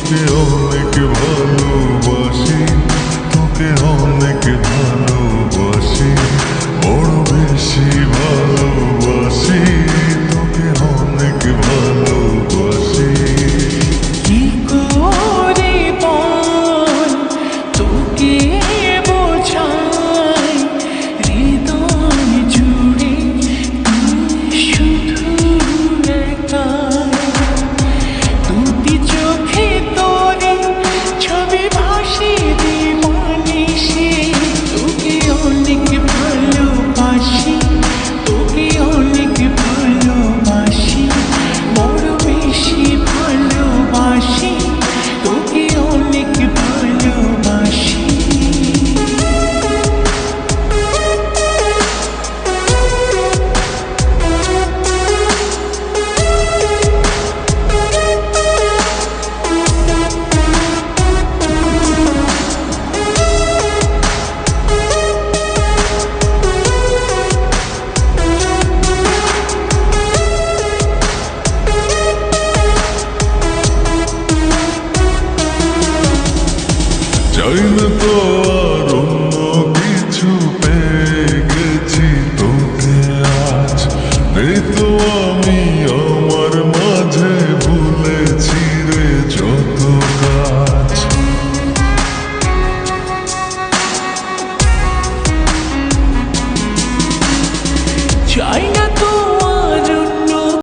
তোকে অনেক ভালোবাসি, তোকে অনেক ভালোবাসি, বড় বেশি ভালোবাসি, তোকে অনেক ভালোবাসি। কি করে বল তোকে বোঝাই, হৃদয় জুড়ে তুই শুধু একাই। দুটি চোখে তোরে ছবি ভাসে দিবানিশি, তোকে অনেক ভালোবাসি, তোকে অনেক ভালোবাসি, বড় বেশি ভালোবাসি, তোকে অনেক ভালোবাসি। চাই না তো আর অন্য কিছু, পেয়ে গেছি তোকে আজ। নেই তো আমি আমার মাঝে, ভুলেছি রে যত কাজ। চাই না তো